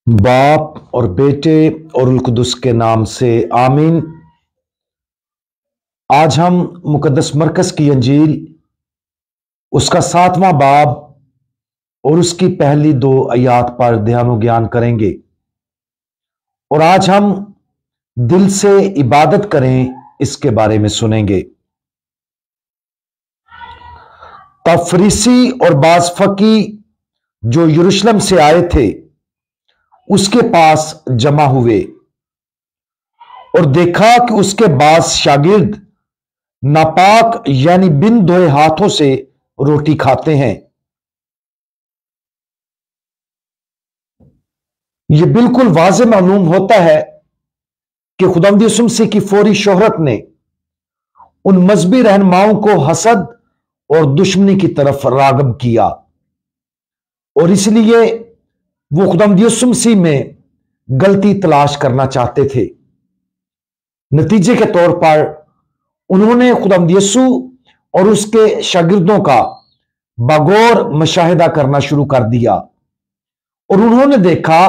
बाप और बेटे और उल कुदस के नाम से आमीन। आज हम मुकद्दस मरकस की अंजील उसका 7वां बाब और उसकी पहली 2 आयात पर ध्यान ज्ञान करेंगे। और आज हम दिल से इबादत करें इसके बारे में सुनेंगे। तब फरीसी और बाज फकी जो यरूशलेम से आए थे उसके पास जमा हुए और देखा कि उसके बाज शागिर्द नापाक यानी बिन धोए हाथों से रोटी खाते हैं। यह बिल्कुल वाज़ेह मालूम होता है कि खुदावंद यीशु मसीह की फौरी शोहरत ने उन मजहबी रहनुमाओं को हसद और दुश्मनी की तरफ राग़िब किया और इसलिए वो खुदावंद यीशु मसीह में गलती तलाश करना चाहते थे। नतीजे के तौर पर उन्होंने खुदावंद यीशु और उसके शागिर्दों का बगौर मुशाहिदा करना शुरू कर दिया और उन्होंने देखा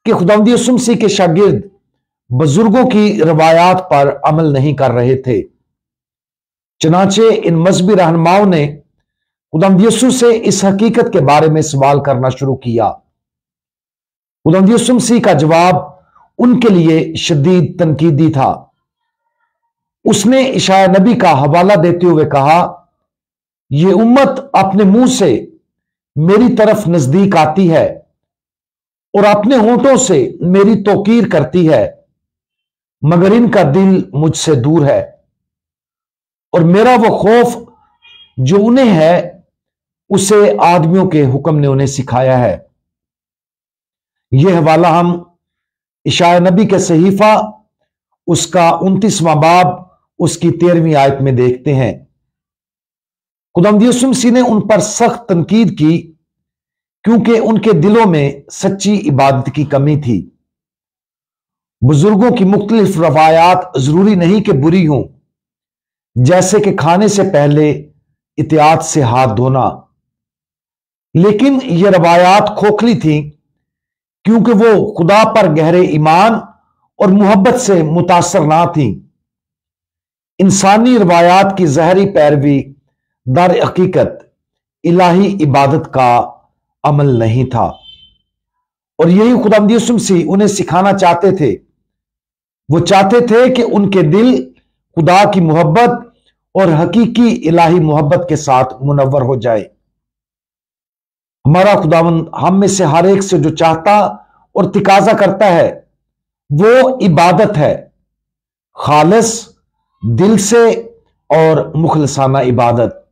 कि खुदावंद यीशु मसीह के शागिर्द बुजुर्गों की रवायात पर अमल नहीं कर रहे थे। चनाचे इन मजहबी रहनुमाओं ने खुदावंद यीशु से इस हकीकत के बारे में सवाल करना शुरू किया। खुदावंद यीशु मसीह का जवाब उनके लिए शदीद तनकीदी था। उसने इशाया नबी का हवाला देते हुए कहा, यह उम्मत अपने मुंह से मेरी तरफ नजदीक आती है और अपने होंठों से मेरी तौकीर करती है, मगर इनका दिल मुझसे दूर है और मेरा वो खौफ जो उन्हें है उसे आदमियों के हुक्म ने उन्हें सिखाया है। यह हवाला हम इशाया नबी के सहीफा उसका 29वां बाब उसकी 13वीं आयत में देखते हैं। खुदावंद यीशु मसीह ने उन पर सख्त तनकीद की क्योंकि उनके दिलों में सच्ची इबादत की कमी थी। बुजुर्गों की मुख्तलिफ रवायात जरूरी नहीं कि बुरी हों, जैसे कि खाने से पहले इतियात से हाथ धोना, लेकिन यह रवायात खोखली थी क्योंकि वो खुदा पर गहरे ईमान और मोहब्बत से मुतासर ना थी। इंसानी रवायात की ज़ाहरी पैरवी दर हकीकत इलाही इबादत का अमल नहीं था और यही खुदावंद यीशु मसीह उन्हें सिखाना चाहते थे। वो चाहते थे कि उनके दिल खुदा की मोहब्बत और हकीकी इलाही मोहब्बत के साथ मुनव्वर हो जाए। हमारा खुदावंद हम में से हर एक से जो चाहता और तिकाजा करता है वो इबादत है, खालिस दिल से और मुखलसाना इबादत।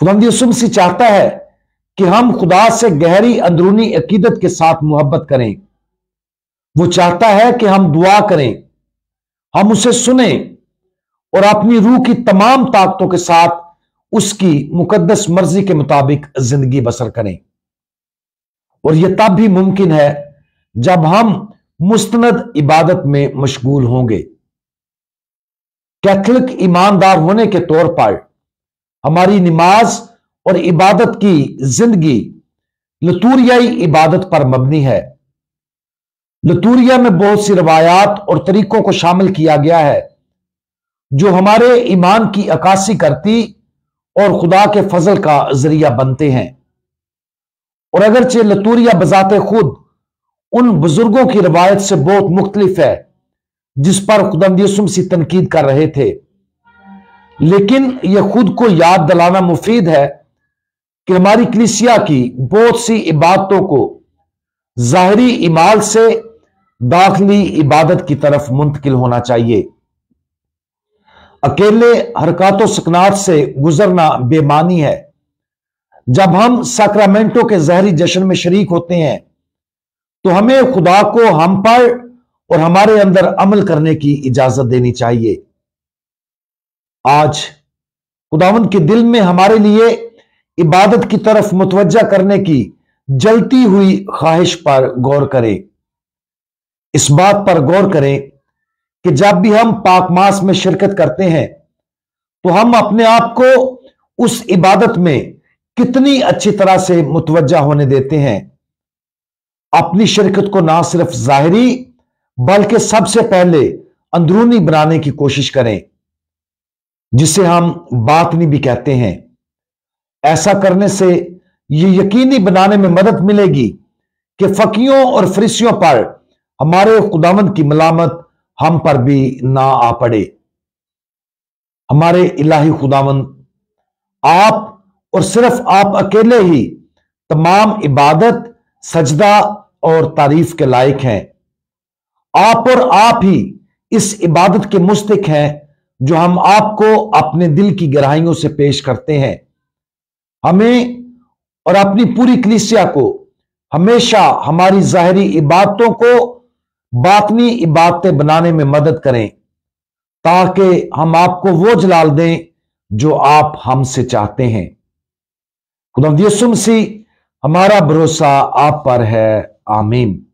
खुदावंद यीशु मसीह चाहता है कि हम खुदा से गहरी अंदरूनी अकीदत के साथ मोहब्बत करें। वो चाहता है कि हम दुआ करें, हम उसे सुने और अपनी रूह की तमाम ताकतों के साथ उसकी मुकद्दस मर्जी के मुताबिक जिंदगी बसर करें। और यह तब भी मुमकिन है जब हम मुस्तनद इबादत में मशगूल होंगे। कैथलिक ईमानदार होने के तौर पर हमारी नमाज और इबादत की जिंदगी लतूरियाई इबादत पर मबनी है। लतूरिया में बहुत सी रवायात और तरीकों को शामिल किया गया है जो हमारे ईमान की अक्कासी करती और खुदा के फजल का जरिया बनते हैं। और अगरचे लतूरिया बजाते खुद उन बुजुर्गों की रवायत से बहुत मुख्तलिफ है जिस पर खुदावंद यीशु मसीह तनकीद कर रहे थे, लेकिन यह खुद को याद दिलाना मुफीद है कि हमारी कलीसिया की बहुत सी इबादतों को ज़ाहरी इमाल से दाखिली इबादत की तरफ मुंतकिल होना चाहिए। अकेले हरकतों सकनात से गुजरना बेमानी है। जब हम सैक्रामेंटों के ज़हरी जश्न में शरीक होते हैं तो हमें खुदा को हम पर और हमारे अंदर अमल करने की इजाजत देनी चाहिए। आज खुदावंद के दिल में हमारे लिए इबादत की तरफ मुतवज्जा करने की जलती हुई ख्वाहिश पर गौर करें। इस बात पर गौर करें कि जब भी हम पाकमास में शिरकत करते हैं तो हम अपने आप को उस इबादत में कितनी अच्छी तरह से मुतवज्जा होने देते हैं। अपनी शरीकत को ना सिर्फ ज़ाहिरी बल्कि सबसे पहले अंदरूनी बनाने की कोशिश करें, जिसे हम बातनी भी कहते हैं। ऐसा करने से यह यकीनी बनाने में मदद मिलेगी कि फकीयों और फरिसियों पर हमारे खुदावंद की मलामत हम पर भी ना आ पड़े। हमारे इलाही खुदावंद, आप और सिर्फ आप अकेले ही तमाम इबादत, सजदा और तारीफ के लायक हैं। आप और आप ही इस इबादत के मुस्तहिक हैं जो हम आपको अपने दिल की गहराइयों से पेश करते हैं। हमें और अपनी पूरी कलीसिया को हमेशा हमारी ज़ाहिरी इबादतों को बातनी इबादतें बनाने में मदद करें, ताकि हम आपको वो जलाल दें जो आप हमसे चाहते हैं। खुदावंद यीशु मसीह, हमारा भरोसा आप पर है। आमीन।